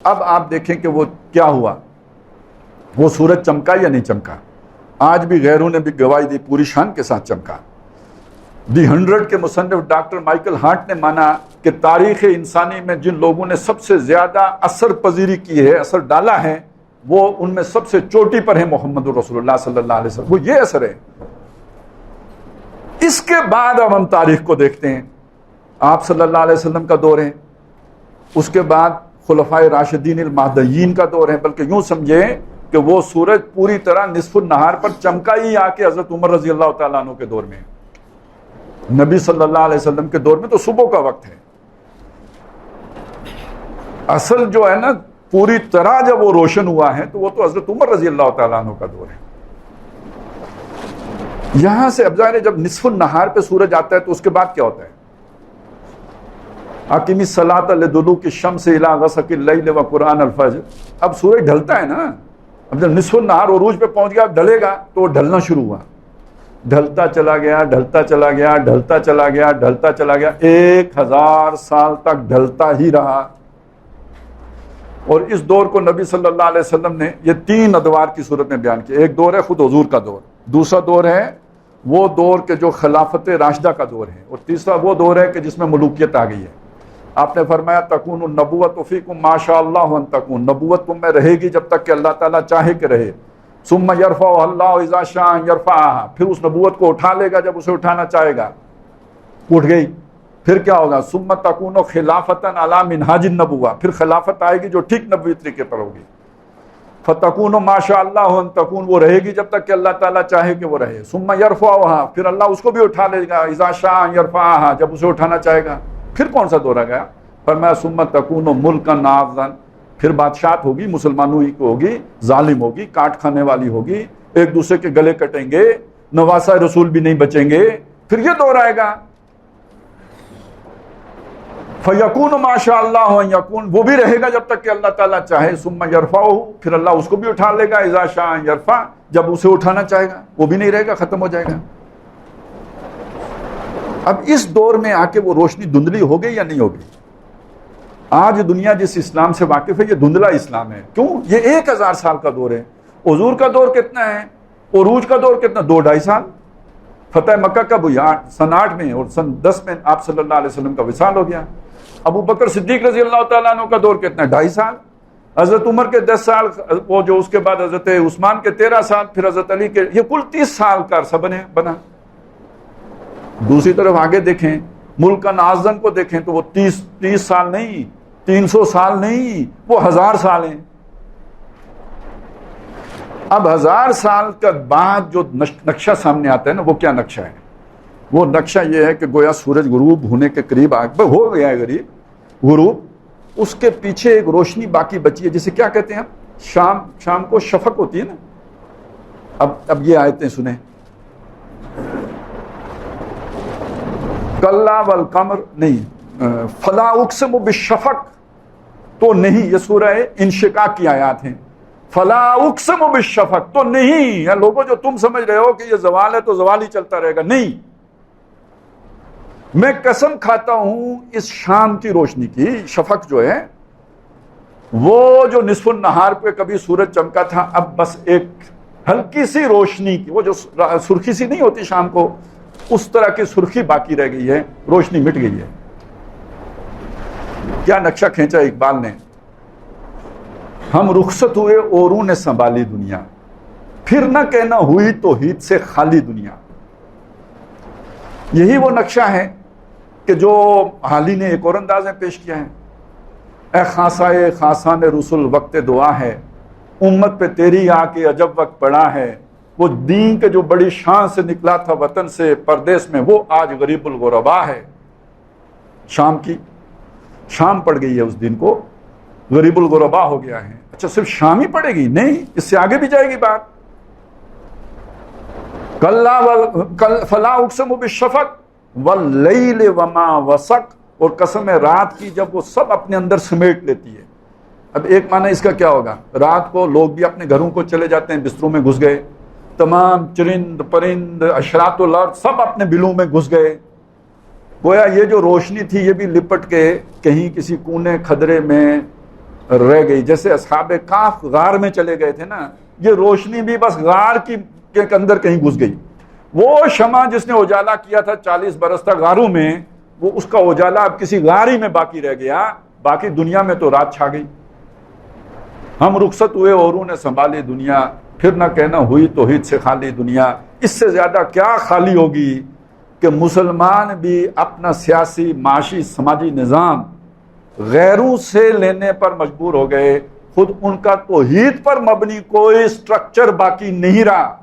اب آپ دیکھیں کہ وہ کیا ہوا، وہ سورج چمکا یا نہیں چمکا؟ آج بھی غیروں نے بھی گواہی دی، پوری شان کے ساتھ چمکا۔ دی 100 کے مصنف ڈاکٹر مائیکل ہارٹ نے مانا کہ تاریخ انسانی میں جن لوگوں نے سب سے زیادہ اثر پذیری کی ہے، اثر ڈالا ہے، وہ ان میں سب سے چوٹی پر ہے محمد رسول اللہ صلی اللہ علیہ وسلم، وہ یہ اثر ہے۔ اس کے بعد اب ہم تاریخ کو دیکھتے ہیں، آپ صلی اللہ علیہ وسلم کا دور ہے، اس کے بعد خلفائے راشدین المہدیین کا دور ہے، بلکہ یوں سمجھیں کہ وہ سورج پوری طرح نصف النہار پر چمکا ہی آ کے حضرت عمر رضی اللہ تعالیٰ عنہ کے دور میں، نبی صلی اللہ علیہ وسلم کے دور میں تو صبح کا وقت ہے۔ اصل جو ہے نا پوری طرح جب وہ روشن ہوا ہے تو وہ تو حضرت عمر رضی اللہ تعالیٰ عنہ کا دور ہے۔ یہاں سے اب ظاہر ہے جب نصف النہار پہ سورج آتا ہے تو اس کے بعد کیا ہوتا ہے؟ اقیم الصلاۃ لدلوک الشمس الی غسق اللیل وقرآن الفجر۔ اب سورج ڈھلتا ہے نا، اب جب نصف النہار عروج پہ پہنچ گیا، ڈھلے گا تو وہ ڈھلنا شروع ہوا، ڈھلتا چلا گیا، ڈھلتا چلا گیا، ڈھلتا چلا گیا، ڈھلتا چلا گیا، 1000 سال تک ڈھلتا ہی رہا۔ اور اس دور کو نبی صلی اللہ علیہ وسلم نے یہ 3 ادوار کی صورت میں بیان کیا۔ ایک دور ہے خود حضور کا دور، دوسرا دور ہے وہ دور کے جو خلافت راشدہ کا دور ہے، اور تیسرا وہ دور ہے کہ جس میں ملوکیت آ گئی ہے۔ آپ نے فرمایا تکون النبوۃ فیکم ما شاء اللہ ان تکون، نبوت تم میں رہے گی جب تک کہ اللہ تعالیٰ چاہے کہ رہے۔ ثم یرفعها اللہ اذا شاء یرفعها، پھر اس نبوت کو اٹھا لے گا جب اسے اٹھانا چاہے گا، اٹھ گئی۔ پھر کیا ہوگا؟ ثم تکون خلافتا علی منہاج النبوہ، پھر خلافت آئے گی جو ٹھیک نبوی طریقے پر ہوگی۔ فتکون ما شاء اللہ ان تکون، وہ رہے گی جب تک کہ اللہ تعالیٰ چاہے کہ وہ رہے۔ ثم یرفعها، پھر اللہ اس کو بھی اٹھا لے گا، اذا شاء یرفعها، جب اسے اٹھانا چاہے گا۔ پھر کون سا دور آ گیا؟ فرمایا ثم تکون ملکا نافذا، پھر بادشاہت ہوگی، مسلمانوں ہی کو ہوگی، ظالم ہوگی، کاٹ کھانے والی ہوگی، ایک دوسرے کے گلے کٹیں گے، نواسہ رسول بھی نہیں بچیں گے، پھر یہ دور آئے گا۔ فیکون ما شاء اللہ ان یکون، وہ بھی رہے گا جب تک کہ اللہ تعالیٰ چاہے۔ ثم یرفعہ، پھر اللہ اس کو بھی اٹھا لے گا، اذا شاء یرفع، جب اسے اٹھانا چاہے گا، وہ بھی نہیں رہے گا، ختم ہو جائے گا۔ اب اس دور میں آ کے وہ روشنی دھندلی ہو گئی یا نہیں ہوگی؟ آج دنیا جس اسلام سے واقف ہے یہ دھندلا اسلام ہے۔ کیوں؟ یہ 1000 سال کا دور ہے۔ حضور کا دور کتنا ہے؟ عروج کا دور کتنا؟ 2-2.5 سال۔ فتح مکہ کب ہوئی؟ سن 8 میں، اور سن 10 میں آپ صلی اللہ علیہ وسلم کا وصال ہو گیا۔ ابو بکر صدیق رضی اللہ تعالیٰ عنہ کا دور کتنا ہے؟ 2.5 سال۔ حضرت عمر کے 10 سال، وہ جو اس کے بعد حضرت عثمان کے 13 سال، پھر حضرت علی کے، یہ کل 30 سال کا عرصہ بنا۔ دوسری طرف آگے دیکھیں، ملک نازن کو دیکھیں تو وہ 30 سال نہیں، 300 سال نہیں، وہ 1000 سال ہیں۔ اب 1000 سال کا بعد جو نقشہ سامنے آتا ہے نا، وہ کیا نقشہ ہے؟ وہ نقشہ یہ ہے کہ گویا سورج غروب ہونے کے قریب ہو گیا ہے، غروب، اس کے پیچھے ایک روشنی باقی بچی ہے، جسے کیا کہتے ہیں ہم؟ شام کو شفق ہوتی ہے نا۔ اب یہ آیتیں سنیں، کلا والقمر، نہیں، فلا اقسم بالشفق تو نہیں، یہ سورہ انشقاق کی آیات ہیں۔ فلا اقسم بالشفق تو نہیں، یا لوگوں جو تم سمجھ رہے ہو کہ یہ زوال ہے تو زوال ہی چلتا رہے گا، نہیں، میں قسم کھاتا ہوں اس شام کی روشنی کی۔ شفق جو ہے وہ جو نصف النہار پہ کبھی سورج چمکا تھا، اب بس ایک ہلکی سی روشنی کی، وہ جو سرخی سی نہیں ہوتی شام کو، اس طرح کی سرخی باقی رہ گئی ہے، روشنی مٹ گئی ہے۔ کیا نقشہ کھینچا اقبال نے؟ ہم رخصت ہوئے اوروں نے سنبھالی دنیا، پھر نہ کہنا ہوئی توحید سے خالی دنیا۔ یہی وہ نقشہ ہے کہ جو حالی نے ایک اور انداز میں پیش کیا ہے۔ اے خاصائے خاصان رسول وقت دعا ہے، امت پہ تیری آ کے عجب وقت پڑا ہے۔ وہ دین کے جو بڑی شان سے نکلا تھا وطن سے پردیس میں، وہ آج غریب الغربا ہے۔ شام پڑ گئی ہے اس دن کو، غریب الغربا ہو گیا ہے۔ اچھا صرف شام ہی پڑے گی؟ نہیں، اس سے آگے بھی جائے گی بات۔ فلا اقسم بالشفق واللیل وما وسق، اور قسم رات کی جب وہ سب اپنے اندر سمیٹ لیتی ہے۔ اب ایک معنی اس کا کیا ہوگا؟ رات کو لوگ بھی اپنے گھروں کو چلے جاتے ہیں، بستروں میں گھس گئے، تمام چرند پرند اشراط الارض سب اپنے بلوں میں گھس گئے۔ گویا یہ جو روشنی تھی یہ بھی لپٹ کے کہیں کسی کونے کھدرے میں رہ گئی. جیسے اصحاب کہف غار میں چلے گئے تھے نا, یہ روشنی بھی بس غار کے اندر کہیں گھس گئی. وہ شمع جس نے اجالا کیا تھا 40 برس تک غاروں میں, وہ اس کا اجالا اب کسی غار ہی میں باقی رہ گیا, باقی دنیا میں تو رات چھا گئی. ہم رخصت ہوئے اوروں نے سنبھالی دنیا, پھر نہ کہنا ہوئی توحید سے خالی دنیا. اس سے زیادہ کیا خالی ہوگی کہ مسلمان بھی اپنا سیاسی, معاشی, سماجی نظام غیروں سے لینے پر مجبور ہو گئے, خود ان کا توحید پر مبنی کوئی سٹرکچر باقی نہیں رہا.